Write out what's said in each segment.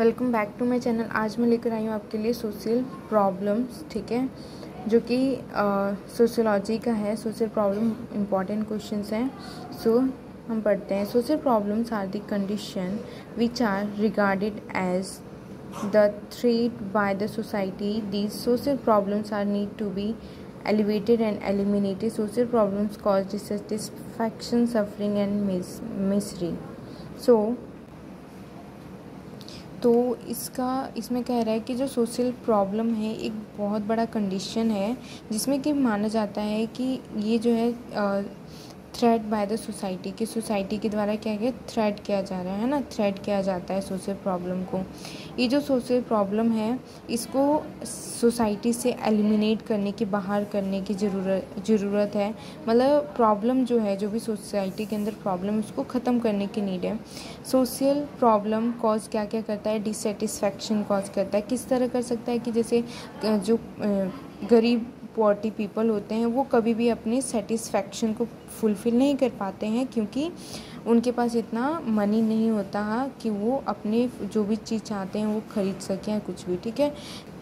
Welcome back to my channel. आज मैं लेकर आई हूँ आपके लिए सोशल प्रॉब्लम्स, ठीक है, जो कि सोशियोलॉजी का है। सोशल प्रॉब्लम इम्पॉर्टेंट क्वेश्चंस हैं। सो हम पढ़ते हैं। Social problems are the condition which are regarded as the threat by the society. These social problems are need to be elevated and eliminated. Social problems cause dissatisfaction, suffering and misery. तो इसमें कह रहा है कि जो social problem है एक बहुत बड़ा कंडीशन है जिसमें कि माना जाता है कि ये जो है थ्रेट बाय द सोसाइटी, की सोसाइटी के द्वारा क्या क्या थ्रेट किया जा रहा है ना, थ्रेट किया जाता है सोशल प्रॉब्लम को। ये जो सोशल प्रॉब्लम है इसको सोसाइटी से एलिमिनेट करने की, बाहर करने की ज़रूरत है। मतलब प्रॉब्लम जो है, जो भी सोसाइटी के अंदर प्रॉब्लम, उसको ख़त्म करने की नीड है। सोशल प्रॉब्लम कॉज क्या क्या करता है? डिससेटिस्फैक्शन कॉज करता है। किस तरह कर सकता है कि जैसे जो गरीब पॉवर्टी पीपल होते हैं वो कभी भी अपनी सेटिस्फैक्शन को फुलफ़िल नहीं कर पाते हैं क्योंकि उनके पास इतना मनी नहीं होता है कि वो अपने जो भी चीज़ चाहते हैं वो ख़रीद सकें कुछ भी,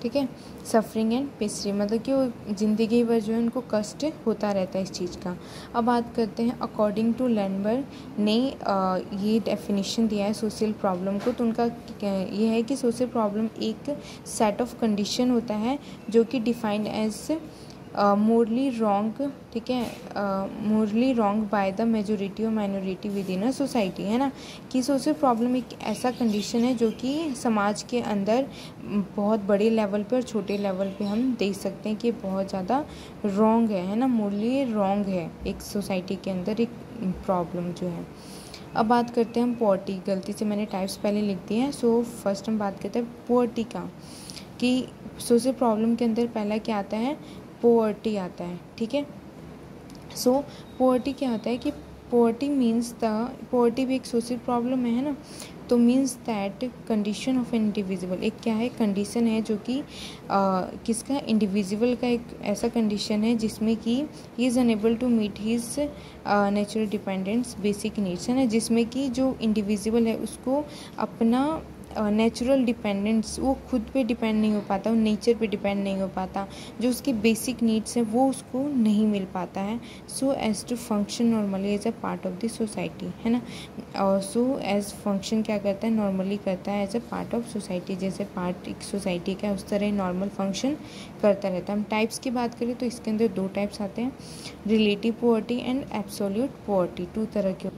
ठीक है। सफरिंग एंड मिसेरी, मतलब कि वो ज़िंदगी भर जो है उनको कष्ट होता रहता है इस चीज़ का। अब बात करते हैं, अकॉर्डिंग टू लैंडबर्ग ने ये डेफिनेशन दिया है सोशल प्रॉब्लम को। तो उनका ये है कि सोशल प्रॉब्लम एक सेट ऑफ कंडीशन होता है जो कि डिफाइंड एज मोरली रॉन्ग, ठीक है, morally wrong by the majority और minority with in a society, है ना। कि सोशल प्रॉब्लम एक ऐसा कंडीशन है जो कि समाज के अंदर बहुत बड़े लेवल पे और छोटे लेवल पे हम देख सकते हैं कि बहुत ज़्यादा रॉन्ग है ना, मोरली रॉन्ग है एक सोसाइटी के अंदर एक प्रॉब्लम जो है। अब बात करते हैं हम पॉवर्टी। गलती से मैंने टाइप्स पहले लिख दिए हैं। सो फर्स्ट हम बात करते हैं पॉवर्टी का, कि सोशल प्रॉब्लम के अंदर पहला क्या आता है? पॉवर्टी आता है, ठीक है। सो पॉवर्टी क्या होता है कि पॉवर्टी भी एक सोशल प्रॉब्लम है ना। तो means that condition of individual, एक क्या है? कंडीशन है जो कि किसका? इंडिविजुअल का एक ऐसा कंडीशन है जिसमें कि he is unable to meet his natural dependents basic needs, है ना। जिसमें कि जो इंडिविजुअल है उसको अपना नेचुरल डिपेंडेंट्स, वो खुद पे डिपेंड नहीं हो पाता, वो नेचर पे डिपेंड नहीं हो पाता, जो उसके बेसिक नीड्स हैं वो उसको नहीं मिल पाता है। So as to function normally as a part of the society, है ना। और सो एज फंक्शन क्या करता है? नॉर्मली करता है as a part of society, जैसे पार्ट एक सोसाइटी का उस तरह नॉर्मल फंक्शन करता रहता है। हम टाइप्स की बात करें तो इसके अंदर दो टाइप्स आते हैं, relative poverty and absolute poverty. Two तरह के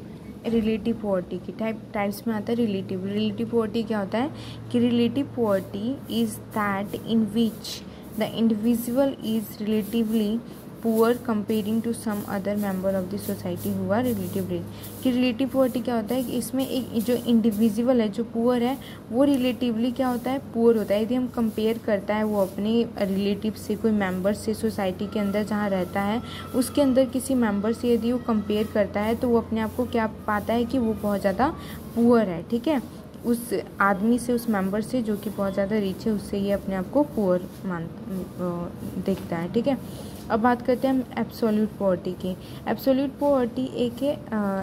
रिलेटिव पॉवर्टी की टाइप्स में आता है रिलेटिव पॉवर्टी। क्या होता है कि relative poverty is that in which the individual is relatively poor comparing to some other member of the society who are relatively. कि रिलेटिव पॉवर्टी क्या होता है कि इसमें एक जो इंडिविजुअल है, जो पुअर है, वो रिलेटिवली क्या होता है? पुअर होता है। यदि हम कंपेयर करता है वो अपने रिलेटिव से, कोई मेंबर से, सोसाइटी के अंदर जहाँ रहता है उसके अंदर किसी मेंबर से यदि वो कंपेयर करता है तो वो अपने आप को क्या पाता है कि वो बहुत ज़्यादा पुअर है, ठीक है। उस आदमी से, उस मेंबर से जो कि बहुत ज़्यादा रिच है, उससे ये अपने आप को पुअर देखता है, ठीक है। अब बात करते हैं हम एब्सोल्यूट पॉवर्टी की। एब्सोल्यूट पॉवर्टी एक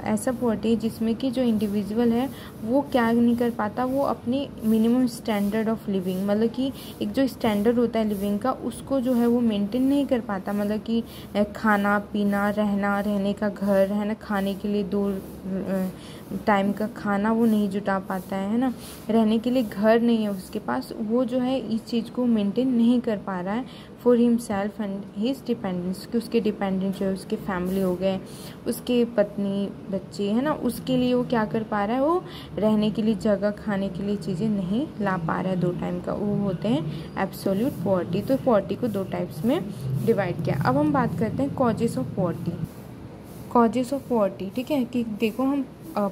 ऐसा पॉवर्टी जिसमें कि जो इंडिविजुअल है वो क्या नहीं कर पाता? वो अपनी मिनिमम स्टैंडर्ड ऑफ लिविंग, मतलब कि एक जो स्टैंडर्ड होता है लिविंग का, उसको जो है वो मेंटेन नहीं कर पाता। मतलब कि खाना पीना, रहने का घर, है ना, खाने के लिए 2 टाइम का खाना वो नहीं जुटा पाता है ना, रहने के लिए घर नहीं है उसके पास, वो जो है इस चीज़ को मेंटेन नहीं कर पा रहा है for himself and his dependents, कि उसके डिपेंडेंट जो है उसके फैमिली हो गए, उसके पत्नी बच्चे, है ना, उसके लिए वो क्या कर पा रहा है? वो रहने के लिए जगह, खाने के लिए चीज़ें नहीं ला पा रहा है 2 टाइम का, वो होते हैं एब्सोल्यूट पॉवर्टी। तो पॉवर्टी को 2 टाइप्स में डिवाइड किया। अब हम बात करते हैं कॉजेस ऑफ पॉवर्टी, ठीक है। कि देखो हम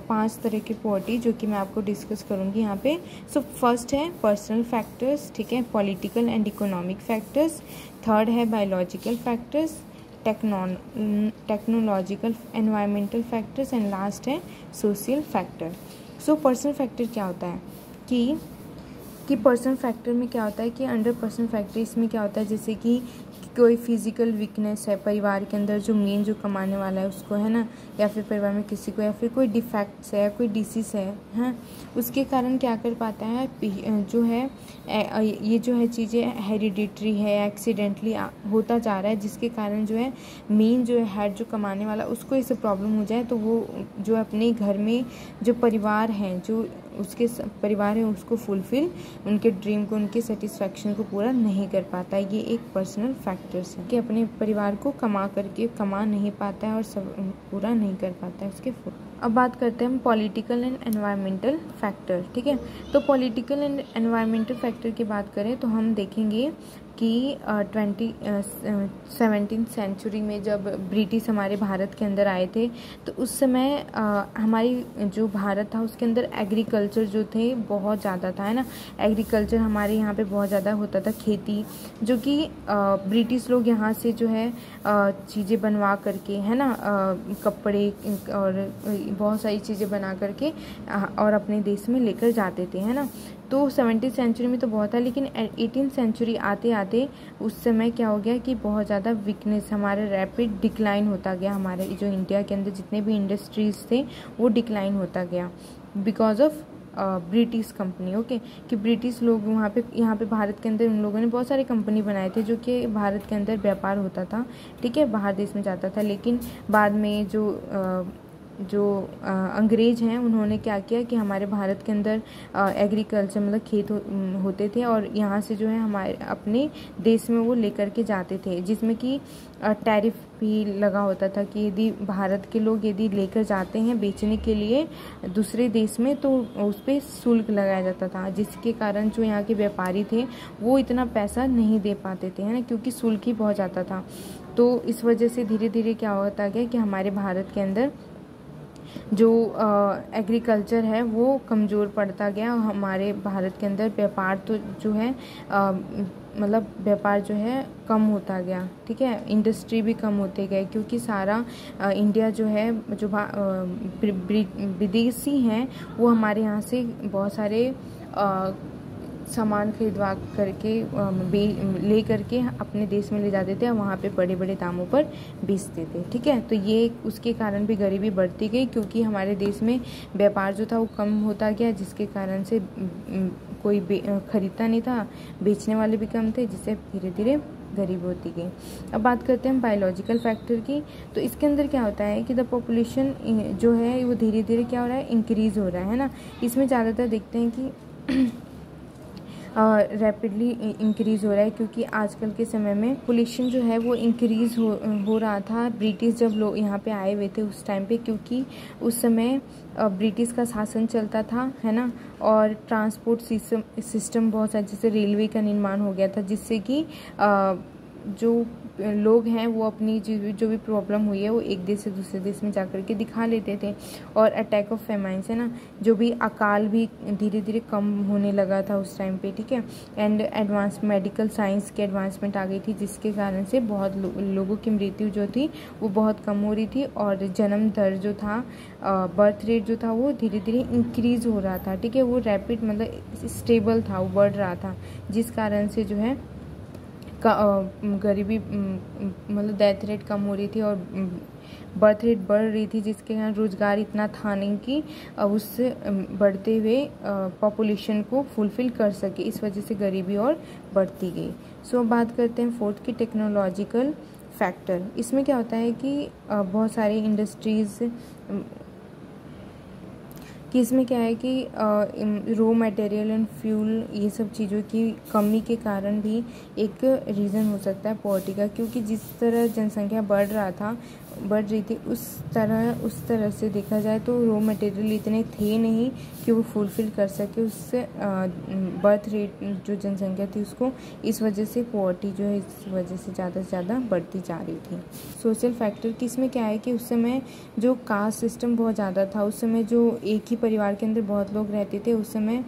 5 तरह की पॉवर्टी जो कि मैं आपको डिस्कस करूँगी यहाँ पे। सो फर्स्ट है पर्सनल फैक्टर्स, ठीक है, political and economic factors. Third है biological factors, technological environmental factors and last है social factor. So personal factor क्या होता है कि पर्सनल फैक्टर में क्या होता है कि अंडर पर्सनल फैक्टर इसमें क्या होता है, जैसे कि कोई फिज़िकल वीकनेस है परिवार के अंदर, जो मेन जो कमाने वाला है उसको, है ना, या फिर परिवार में किसी को, या फिर कोई डिफेक्ट्स है, कोई डिसीज़ है, हाँ, उसके कारण क्या कर पाता है, जो है ये जो है चीज़ें हेरिडिटरी है, एक्सीडेंटली होता जा रहा है, जिसके कारण जो है मेन जो है हेड जो कमाने वाला उसको इससे प्रॉब्लम हो जाए, तो वो जो अपने घर में जो परिवार हैं, जो उसके परिवार है, उसको फुलफ़िल, उनके ड्रीम को, उनके सेटिस्फैक्शन को पूरा नहीं कर पाता है। ये एक पर्सनल फैक्टर्स है कि अपने परिवार को कमा नहीं पाता है और सब पूरा नहीं कर पाता है उसके फुल। अब बात करते हैं हम पॉलिटिकल एंड एनवायरमेंटल फैक्टर, ठीक है। तो पॉलिटिकल एंड एनवायरमेंटल फैक्टर की बात करें तो हम देखेंगे कि 17th सेंचुरी में जब ब्रिटिश हमारे भारत के अंदर आए थे, तो उस समय हमारी जो भारत था उसके अंदर एग्रीकल्चर जो थे बहुत ज़्यादा था, है ना। एग्रीकल्चर हमारे यहाँ पे बहुत ज़्यादा होता था, खेती, जो कि ब्रिटिश लोग यहाँ से जो है चीज़ें बनवा करके, है ना, कपड़े और बहुत सारी चीज़ें बना करके और अपने देश में लेकर जाते थे, है ना। तो 17th सेंचुरी में तो बहुत था, लेकिन 18th सेंचुरी आते आते उस समय क्या हो गया कि बहुत ज़्यादा वीकनेस, हमारे रैपिड डिक्लाइन होता गया, हमारे जो इंडिया के अंदर जितने भी इंडस्ट्रीज़ थे वो डिक्लाइन होता गया because of British company, okay, कि ब्रिटिश लोग यहाँ पे भारत के अंदर उन लोगों ने बहुत सारे कंपनी बनाए थे जो कि भारत के अंदर व्यापार होता था, ठीक है, बाहर देश में जाता था। लेकिन बाद में जो अंग्रेज हैं उन्होंने क्या किया कि हमारे भारत के अंदर एग्रीकल्चर मतलब खेत होते थे और यहाँ से जो है हमारे अपने देश में वो लेकर के जाते थे, जिसमें कि टैरिफ भी लगा होता था कि यदि भारत के लोग यदि लेकर जाते हैं बेचने के लिए दूसरे देश में तो उस पर शुल्क लगाया जाता था, जिसके कारण जो यहाँ के व्यापारी थे वो इतना पैसा नहीं दे पाते थे, है ना, क्योंकि शुल्क ही बहुत ज़्यादा था। तो इस वजह से धीरे धीरे क्या होता गया कि हमारे भारत के अंदर जो एग्रीकल्चर है वो कमज़ोर पड़ता गया। हमारे भारत के अंदर व्यापार तो जो है मतलब व्यापार जो है कम होता गया, ठीक है, इंडस्ट्री भी कम होते गए, क्योंकि सारा इंडिया जो है जो विदेशी हैं वो हमारे यहाँ से बहुत सारे सामान खरीदवा करके ले करके अपने देश में ले जाते थे और वहाँ पे बड़े बड़े दामों पर बेचते थे, ठीक है। तो ये उसके कारण भी गरीबी बढ़ती गई, क्योंकि हमारे देश में व्यापार जो था वो कम होता गया, जिसके कारण से कोई खरीदता नहीं था, बेचने वाले भी कम थे, जिससे धीरे धीरे गरीबी होती गई। अब बात करते हैं बायोलॉजिकल फैक्टर की। तो इसके अंदर क्या होता है कि द पॉपुलेशन जो है वो धीरे धीरे क्या हो रहा है, इंक्रीज़ हो रहा है ना। इसमें ज़्यादातर देखते हैं कि रैपिडली इंक्रीज़ हो रहा है, क्योंकि आजकल के समय में पॉपुलेशन जो है वो इंक्रीज़ हो रहा था। ब्रिटिश जब लोग यहाँ पे आए हुए थे उस टाइम पे, क्योंकि उस समय ब्रिटिश का शासन चलता था, है ना, और ट्रांसपोर्ट सिस्टम बहुत सारे, जैसे रेलवे का निर्माण हो गया था, जिससे कि जो लोग हैं वो अपनी जो भी प्रॉब्लम हुई है वो एक देश से दूसरे देश में जाकर के दिखा लेते थे। और अटैक ऑफ फेमाइंस, है ना, जो भी अकाल भी धीरे धीरे कम होने लगा था उस टाइम पे, ठीक है। एंड एडवांस मेडिकल साइंस की एडवांसमेंट आ गई थी, जिसके कारण से बहुत लोगों की मृत्यु जो थी वो बहुत कम हो रही थी, और जन्म दर जो था, बर्थ रेट जो था वो धीरे धीरे इंक्रीज़ हो रहा था, ठीक है। वो रैपिड मतलब स्टेबल था, वो बढ़ रहा था, जिस कारण से जो है गरीबी मतलब डेथ रेट कम हो रही थी और बर्थ रेट बढ़ रही थी, जिसके कारण रोज़गार इतना था नहीं कि उससे बढ़ते हुए पॉपुलेशन को फुलफ़िल कर सके, इस वजह से गरीबी और बढ़ती गई। सो बात करते हैं फोर्थ की टेक्नोलॉजिकल फैक्टर। इसमें क्या होता है कि बहुत सारी इंडस्ट्रीज़ कि इसमें क्या है कि रॉ मटेरियल एंड फ्यूल ये सब चीज़ों की कमी के कारण भी एक रीज़न हो सकता है पॉवर्टी का, क्योंकि जिस तरह जनसंख्या बढ़ रही थी उस तरह से देखा जाए तो रॉ मटेरियल इतने थे नहीं कि वो फुलफ़िल कर सके उससे बर्थ रेट जो जनसंख्या थी उसको, इस वजह से पॉवर्टी जो है इस वजह से ज़्यादा बढ़ती जा रही थी। सोशल फैक्टर कि इसमें क्या है कि उस समय जो कास्ट सिस्टम बहुत ज़्यादा था, उस समय जो एक ही परिवार के अंदर बहुत लोग रहते थे, उस समय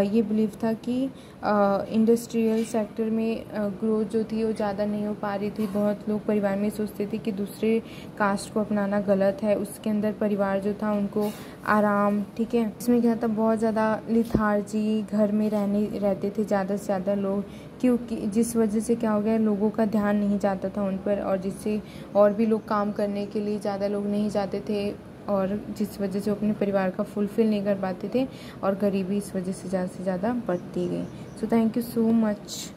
ये बिलीव था कि इंडस्ट्रियल सेक्टर में ग्रोथ जो थी वो ज़्यादा नहीं हो पा रही थी। बहुत लोग परिवार में सोचते थे कि दूसरे कास्ट को अपनाना गलत है। उसके अंदर परिवार जो था उनको आराम, ठीक है, इसमें क्या था, बहुत ज़्यादा लिथार्जी, घर में रहते थे ज़्यादा से ज़्यादा लोग, क्योंकि जिस वजह से क्या हो गया, लोगों का ध्यान नहीं जाता था उन पर, और जिससे और भी लोग काम करने के लिए ज़्यादा लोग नहीं जाते थे, और जिस वजह से वो अपने परिवार का फुलफ़िल नहीं कर पाते थे, और गरीबी इस वजह से ज़्यादा बढ़ती गई। So thank you so much.